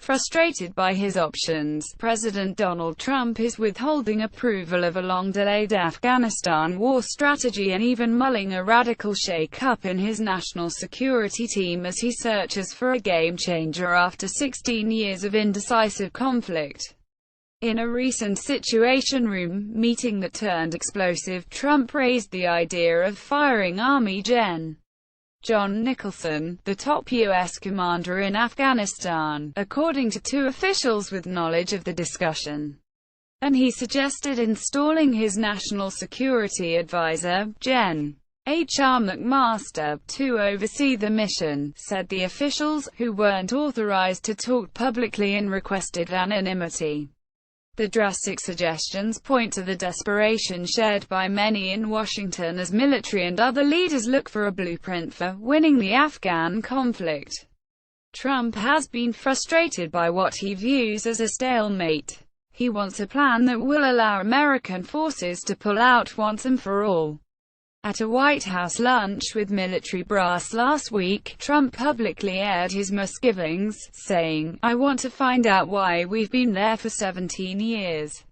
Frustrated by his options, President Donald Trump is withholding approval of a long-delayed Afghanistan war strategy and even mulling a radical shake-up in his national security team as he searches for a game-changer after 16 years of indecisive conflict. In a recent Situation Room meeting that turned explosive, Trump raised the idea of firing Army Gen. John Nicholson, the top U.S. commander in Afghanistan, according to two officials with knowledge of the discussion. And he suggested installing his national security advisor, Gen. H.R. McMaster, to oversee the mission, said the officials, who weren't authorized to talk publicly and requested anonymity. The drastic suggestions point to the desperation shared by many in Washington as military and other leaders look for a blueprint for winning the Afghan conflict. Trump has been frustrated by what he views as a stalemate. He wants a plan that will allow American forces to pull out once and for all. At a White House lunch with military brass last week, Trump publicly aired his misgivings, saying, "I want to find out why we've been there for 17 years.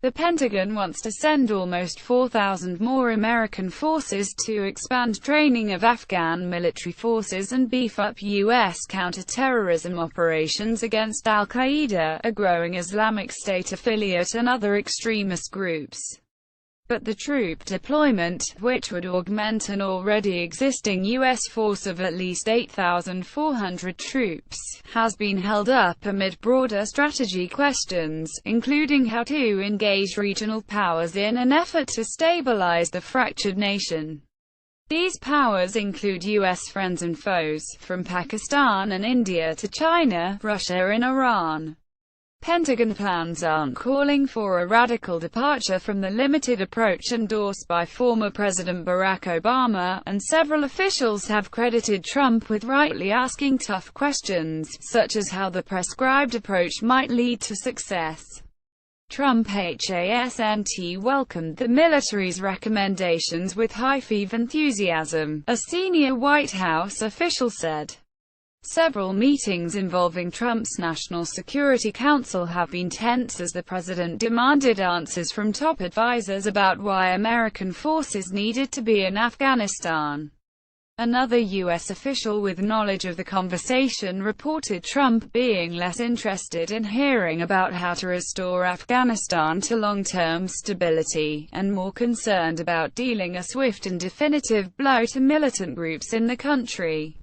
The Pentagon wants to send almost 4,000 more American forces to expand training of Afghan military forces and beef up U.S. counter-terrorism operations against al-Qaeda, a growing Islamic State affiliate and other extremist groups. But the troop deployment, which would augment an already existing U.S. force of at least 8,400 troops, has been held up amid broader strategy questions, including how to engage regional powers in an effort to stabilize the fractured nation. These powers include U.S. friends and foes, from Pakistan and India to China, Russia and Iran. Pentagon plans aren't calling for a radical departure from the limited approach endorsed by former President Barack Obama, and several officials have credited Trump with rightly asking tough questions, such as how the prescribed approach might lead to success. Trump hasn't welcomed the military's recommendations with high-five enthusiasm, a senior White House official said. Several meetings involving Trump's National Security Council have been tense as the president demanded answers from top advisors about why American forces needed to be in Afghanistan. Another U.S. official with knowledge of the conversation reported Trump being less interested in hearing about how to restore Afghanistan to long-term stability, and more concerned about dealing a swift and definitive blow to militant groups in the country.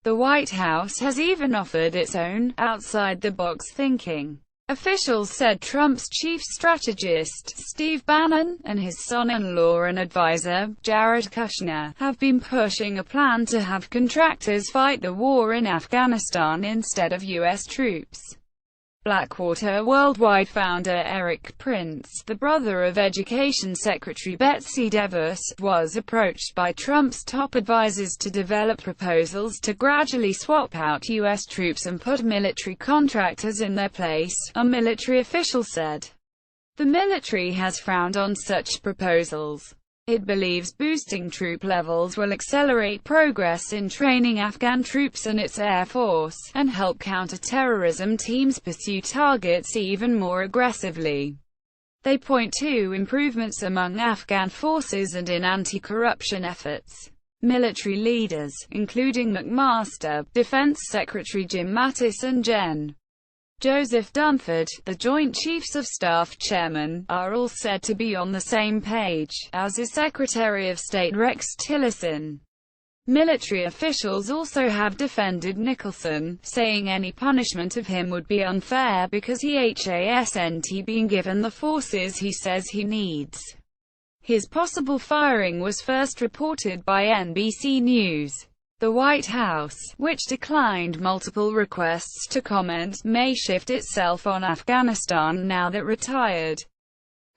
The White House has even offered its own, outside-the-box thinking. Officials said Trump's chief strategist, Steve Bannon, and his son-in-law and advisor, Jared Kushner, have been pushing a plan to have contractors fight the war in Afghanistan instead of U.S. troops. Blackwater Worldwide founder Eric Prince, the brother of Education Secretary Betsy DeVos, was approached by Trump's top advisors to develop proposals to gradually swap out U.S. troops and put military contractors in their place, a military official said. The military has frowned on such proposals. It believes boosting troop levels will accelerate progress in training Afghan troops and its air force, and help counter-terrorism teams pursue targets even more aggressively. They point to improvements among Afghan forces and in anti-corruption efforts. Military leaders, including McMaster, Defense Secretary Jim Mattis and Gen. Joseph Dunford, the Joint Chiefs of Staff chairman, are all said to be on the same page, as is Secretary of State Rex Tillerson. Military officials also have defended Nicholson, saying any punishment of him would be unfair because he hasn't been given the forces he says he needs. His possible firing was first reported by NBC News. The White House, which declined multiple requests to comment, may shift itself on Afghanistan now that retired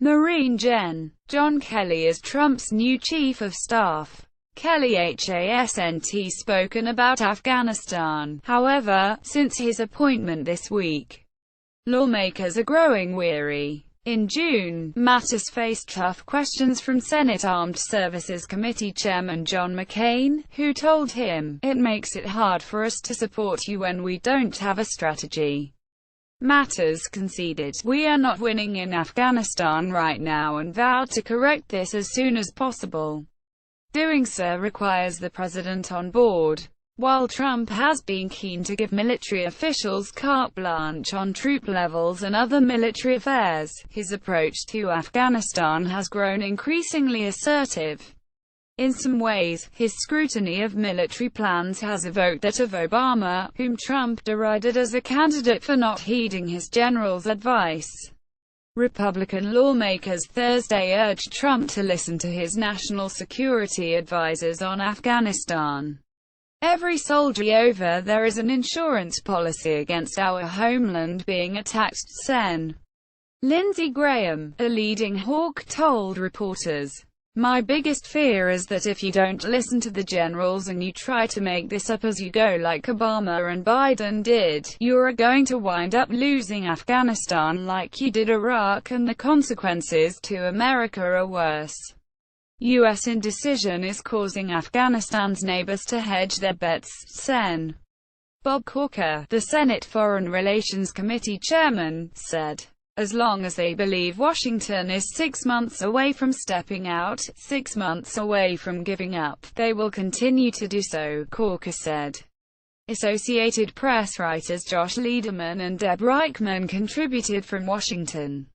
Marine Gen. John Kelly is Trump's new chief of staff. Kelly hasn't spoken about Afghanistan, however, since his appointment this week. Lawmakers are growing weary. In June, Mattis faced tough questions from Senate Armed Services Committee Chairman John McCain, who told him, "It makes it hard for us to support you when we don't have a strategy." matters conceded, "We are not winning in Afghanistan right now," and vowed to correct this as soon as possible. Doing so requires the president on board. While Trump has been keen to give military officials carte blanche on troop levels and other military affairs, his approach to Afghanistan has grown increasingly assertive. In some ways, his scrutiny of military plans has evoked that of Obama, whom Trump derided as a candidate for not heeding his general's advice. Republican lawmakers Thursday urged Trump to listen to his national security advisors on Afghanistan. "Every soldier over there is an insurance policy against our homeland being attacked," Sen. Lindsey Graham, a leading hawk, told reporters. "My biggest fear is that if you don't listen to the generals and you try to make this up as you go like Obama and Biden did, you're going to wind up losing Afghanistan like you did Iraq, and the consequences to America are worse. U.S. indecision is causing Afghanistan's neighbors to hedge their bets," Sen. Bob Corker, the Senate Foreign Relations Committee chairman, said. "As long as they believe Washington is 6 months away from stepping out, 6 months away from giving up, they will continue to do so," Corker said. Associated Press writers Josh Lederman and Deb Reichman contributed from Washington.